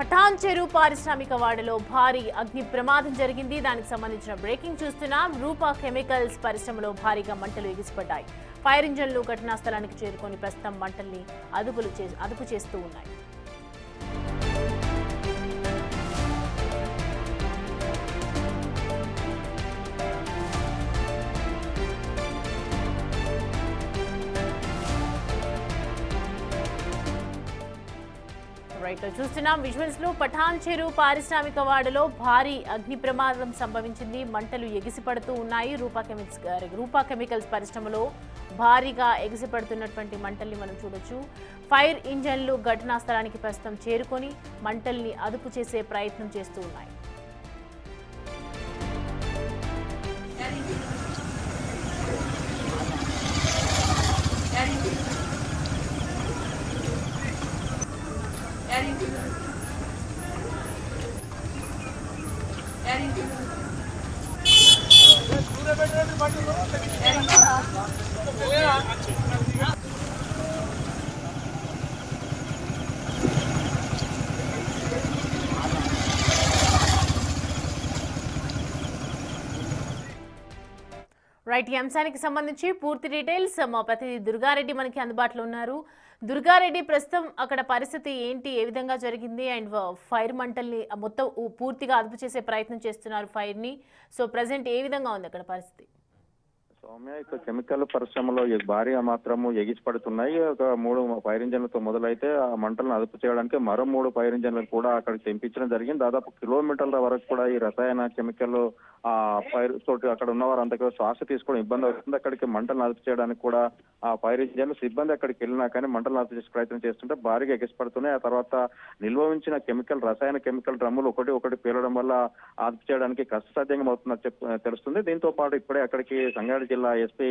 పఠాన్ చెరు పారిశ్రామిక వాడలో భారీ అగ్ని ప్రమాదం జరిగింది. దానికి సంబంధించిన బ్రేకింగ్ చూస్తున్నాం. రూపా కెమికల్స్ పరిశ్రమలో భారీగా మంటలు ఎగిసిపడ్డాయి. ఫైర్ ఇంజన్లు ఘటనా స్థలానికి చేరుకొని ప్రస్తుతం మంటల్ని అదుపు చేస్తూ ఉన్నాయి. చూస్తున్నాం విజువల్స్ లో పఠాన్ చెరు పారిశ్రామిక వాడలో భారీ అగ్ని ప్రమాదం సంభవించింది. మంటలు ఎగిసిపడుతూ ఉన్నాయి. రూపా కెమికల్స్ పరిశ్రమలో భారీగా ఎగిసిపడుతున్నటువంటి మంటల్ని మనం చూడొచ్చు. ఫైర్ ఇంజన్లు ఘటనా స్థలానికి ప్రస్తుతం చేరుకొని మంటల్ని అదుపు చేసే ప్రయత్నం చేస్తూ ఉన్నాయి. రైట్, ఈ అంశానికి సంబంధించి పూర్తి డీటెయిల్స్ మా ప్రతినిధి దుర్గారెడ్డి మనకి అందుబాటులో ఉన్నారు. దుర్గారెడ్డి, ప్రస్తుతం అక్కడ పరిస్థితి ఏంటి, ఏ విధంగా జరిగింది? అండ్ ఫైర్ మంటల్ని మొత్తం పూర్తిగా అదుపు చేసే ప్రయత్నం చేస్తున్నారు ఫైర్ని. సో ప్రజెంట్ ఏ విధంగా ఉంది అక్కడ పరిస్థితి? సౌమ్య, ఇక కెమికల్ పరిశ్రమలో భారీగా మాత్రము ఎగిసిపడుతున్నాయి. ఒక 3 ఫైర్ ఇంజన్లతో మొదలైతే ఆ మంటలను అదుపు చేయడానికి మరో 3 ఫైర్ ఇంజన్లను కూడా అక్కడికి తెంపించడం జరిగింది. దాదాపు కిలోమీటర్ల వరకు కూడా ఈ రసాయన కెమికల్ ఆ ఫైర్ తోటి అక్కడ ఉన్న వారు అంతగా శ్వాస తీసుకోవడం ఇబ్బంది అవుతుంది. అక్కడికి మంటలను అదుపు చేయడానికి కూడా ఆ ఫైర్ ఇంజన్లు సిబ్బంది అక్కడికి వెళ్ళినా కానీ మంటలను అదుపు చేసే ప్రయత్నం చేస్తుంటే భారీగా ఎగిసిపడుతున్నాయి. ఆ తర్వాత నిల్వ ఉంచిన రసాయన కెమికల్ డ్రమ్ములు ఒకటి పేలడం వల్ల అదుపు చేయడానికి కష్టసాధ్యంగా అవుతుందని తెలుస్తుంది. దీంతో పాటు ఇప్పుడే అక్కడికి సంగారెడ్డి జిల్లా ఎస్పీ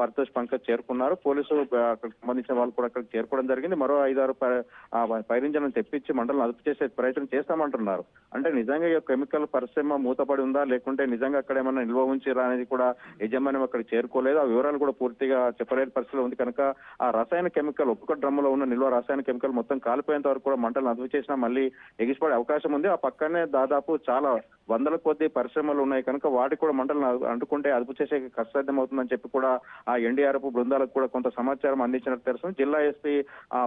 పరితోష్ పంకజ్ చేరుకున్నారు. పోలీసు అక్కడికి సంబంధించిన వాళ్ళు కూడా అక్కడికి చేరుకోవడం జరిగింది. మరో 5-6 ఫైర్ ఇంజన్లను తెప్పించి మంటలను అదుపు చేసే ప్రయత్నం చేస్తామంటున్నారు. అంటే నిజంగా ఈ కెమికల్ పరిశ్రమ మూతపడి ఉందా, లేకుంటే నిజంగా అక్కడ ఏమన్నా నిల్వ ఉంచిరా అనేది కూడా యజమాని అక్కడికి చేరుకోలేదు. ఆ వివరాలు కూడా పూర్తిగా చెప్పలేని పరిస్థితిలో ఉంది. కనుక ఆ రసాయన కెమికల్ ఒక్కొక్క డ్రమ్ములో ఉన్న నిల్వ రసాయన కెమికల్ మొత్తం కాలిపోయేంత వరకు కూడా మంటలను అదుపు చేసినా మళ్ళీ ఎగిసిపడే అవకాశం ఉంది. ఆ పక్కనే దాదాపు చాలా వందల కొద్ది పరిశ్రమలు ఉన్నాయి కనుక వాటికి కూడా మంటలను అంటుకుంటే అదుపు చేసే కష్టసాధ్యం అవుతుందని చెప్పి కూడా ఆ ఎన్డీఆర్ఎఫ్ బృందాలకు కూడా కొంత సమాచారం అందించినట్టు తెలుస్తుంది. జిల్లా ఎస్పీ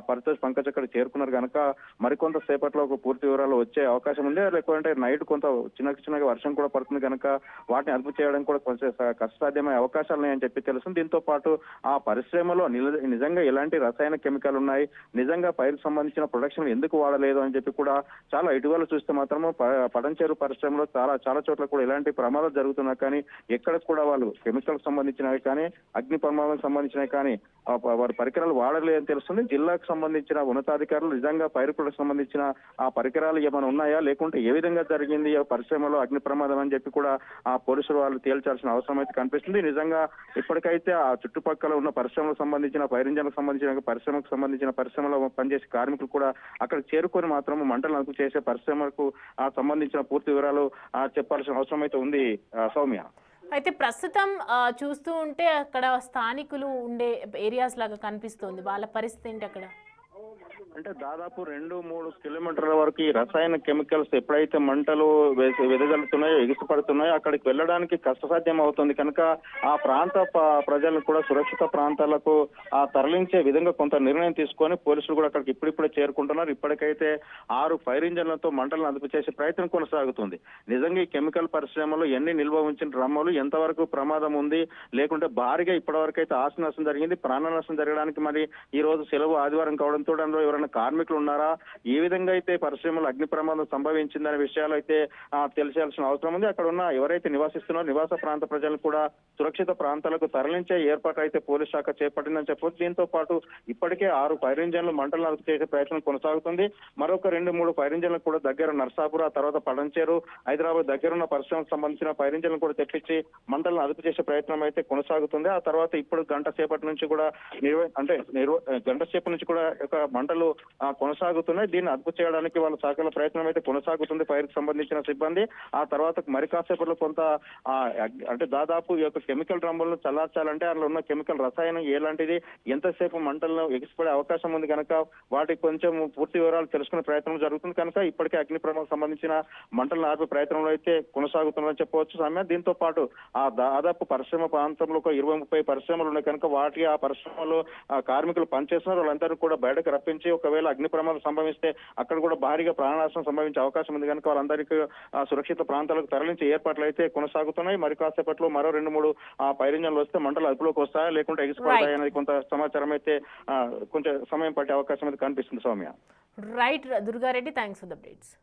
పరితోష్ పంకజ్ అక్కడ చేరుకున్నారు కనుక మరికొంత సేపట్లో ఒక పూర్తి వివరాలు వచ్చే అవకాశం ఉంది. లేకుంటే నైట్ కొంత చిన్నగా వర్షం కూడా పడుతుంది కనుక వాటిని అదుపు చేయడం కూడా కొంచెం కష్టసాధ్యమయ్యే అవకాశాలు ఉన్నాయని చెప్పి తెలుస్తుంది. దీంతో పాటు ఆ పరిశ్రమలో నిజంగా ఎలాంటి రసాయన కెమికల్ ఉన్నాయి, నిజంగా ఫైర్ సంబంధించిన ప్రొడక్షన్ ఎందుకు వాడలేదు అని చెప్పి కూడా చాలా ఇటీవల చూస్తే మాత్రము పఠాన్ చెరు పరిశ్రమలో చాలా చోట్ల కూడా ఇలాంటి ప్రమాదాలు జరుగుతున్నా కానీ ఎక్కడ కూడా వాళ్ళు కెమికల్ సంబంధించినవి కానీ అగ్ని ప్రమాదాలకు సంబంధించినవి కానీ వారి పరికరాలు వాడలేదని తెలుస్తుంది. జిల్లాకు సంబంధించిన ఉన్నతాధికారులు నిజంగా ఫైర్ ప్రొడక్షన్ సంబంధించిన ఆ పరికరాలు ఏమైనా ఉన్నాయా, లేకుంటే ఏ విధంగా జరిగింది ఆ పరిశ్రమలో అగ్ని ప్రమాదం అని చెప్పి కూడా ఆ పోలీసులు వాళ్ళు తేల్చాల్సిన అవసరం అయితే కనిపిస్తుంది. నిజంగా ఇప్పటికైతే ఆ చుట్టుపక్కల ఉన్న పరిశ్రమలకు సంబంధించిన ఫైర్ ఇంజన్లకు సంబంధించిన పరిశ్రమలో పనిచేసే కార్మికులు కూడా అక్కడ చేరుకొని మాత్రం మంటలు అదుపు చేసే పరిశ్రమలకు సంబంధించిన పూర్తి వివరాలు చెప్పాల్సిన అవసరం అయితే ఉంది. సౌమ్య, అయితే ప్రస్తుతం చూస్తూ ఉంటే అక్కడ స్థానికులు ఉండే ఏరియాస్ లాగా కనిపిస్తుంది. వాళ్ళ పరిస్థితి ఏంటి అక్కడ? అంటే దాదాపు 2-3 కిలోమీటర్ల వరకు ఈ రసాయన కెమికల్స్ ఎప్పుడైతే మంటలు వెదజల్లుతున్నాయో ఎగిసిపడుతున్నాయో అక్కడికి వెళ్ళడానికి కష్టసాధ్యం అవుతుంది కనుక ఆ ప్రాంత ప్రజలను కూడా సురక్షిత ప్రాంతాలకు తరలించే విధంగా కొంత నిర్ణయం తీసుకొని పోలీసులు కూడా అక్కడికి ఇప్పుడిప్పుడే చేరుకుంటున్నారు. ఇప్పటికైతే 6 ఫైర్ ఇంజన్లతో మంటలను అదుపు చేసే ప్రయత్నం కొనసాగుతుంది. నిజంగా ఈ కెమికల్ పరిశ్రమలో ఎన్ని నిల్వ ఉంచిన డ్రమ్ములు, ఎంతవరకు ప్రమాదం ఉంది, లేకుంటే భారీగా ఇప్పటివరకు అయితే ఆస్తి నష్టం జరిగింది, ప్రాణ నష్టం జరగడానికి మరి ఈ రోజు సెలవు ఆదివారం కావడంతో అందులో ఎవరైనా కార్మికులు ఉన్నారా, ఏ విధంగా అయితే పరిశ్రమలో అగ్ని ప్రమాదం సంభవించిందనే విషయాలు అయితే తెలిసాల్సిన అవసరం ఉంది. అక్కడ ఉన్న ఎవరైతే నివాసిస్తున్నారో నివాస ప్రాంత ప్రజలను కూడా సురక్షిత ప్రాంతాలకు తరలించే ఏర్పాటు అయితే పోలీస్ శాఖ చేపట్టిందని చెప్పొచ్చు. దీంతో పాటు ఇప్పటికే 6 ఫైర్ ఇంజన్లు మంటలను అదుపు చేసే ప్రయత్నం కొనసాగుతుంది. మరొక 2-3 ఫైర్ ఇంజన్లు కూడా దగ్గర నర్సాపుర, తర్వాత పఠాన్ చెరు, హైదరాబాద్ దగ్గర ఉన్న పరిశ్రమకు సంబంధించిన ఫైర్ ఇంజన్లు కూడా తెప్పించి మంటలను అదుపు చేసే ప్రయత్నం అయితే కొనసాగుతుంది. ఆ తర్వాత ఇప్పుడు గంట సేపటి నుంచి కూడా గంట సేపటి నుంచి కూడా మంటలు కొనసాగుతున్నాయి. దీన్ని అదుపు చేయడానికి వాళ్ళ శాఖల ప్రయత్నం అయితే కొనసాగుతుంది. ఫైర్ కి సంబంధించిన సిబ్బంది ఆ తర్వాత మరి కాసేపట్లో కొంత అంటే దాదాపు ఈ యొక్క కెమికల్ డ్రమ్ములను చల్లార్చాలంటే అందులో ఉన్న కెమికల్ రసాయనం ఎలాంటిది, ఎంతసేపు మంటలను ఎగిసిపడే అవకాశం ఉంది కనుక వాటికి కొంచెం పూర్తి వివరాలు తెలుసుకునే ప్రయత్నం జరుగుతుంది కనుక ఇప్పటికే అగ్ని ప్రమాదం సంబంధించిన మంటలను ఆర్పే ప్రయత్నంలో అయితే కొనసాగుతుందని చెప్పవచ్చు సమయ. దీంతో పాటు ఆ దాదాపు పరిశ్రమ ప్రాంతంలో ఒక 20-30 పరిశ్రమలు ఉన్నాయి కనుక ఆ పరిశ్రమలో కార్మికులు పనిచేస్తున్నారు. వాళ్ళందరూ కూడా బయటకు రప్పించి ఒకవేళ అగ్ని ప్రమాదం సంభవిస్తే అక్కడ కూడా భారీగా ప్రాణనాశనం సంభవించే అవకాశం ఉంది కనుక వాళ్ళందరికీ సురక్షిత ప్రాంతాలకు తరలించే ఏర్పాట్లు అయితే కొనసాగుతున్నాయి. మరి కాసేపట్లో మరో 2-3 ఫైర్ ఇంజన్లు వస్తే మంటలు అదుపులోకి వస్తాయా లేకుంటే ఎగిసిపడతాయి అనేది కొంత సమాచారం అయితే కొంచెం సమయం పట్టే అవకాశం అయితే కనిపిస్తుంది Soumya. Right Durga Reddy, thanks for the updates.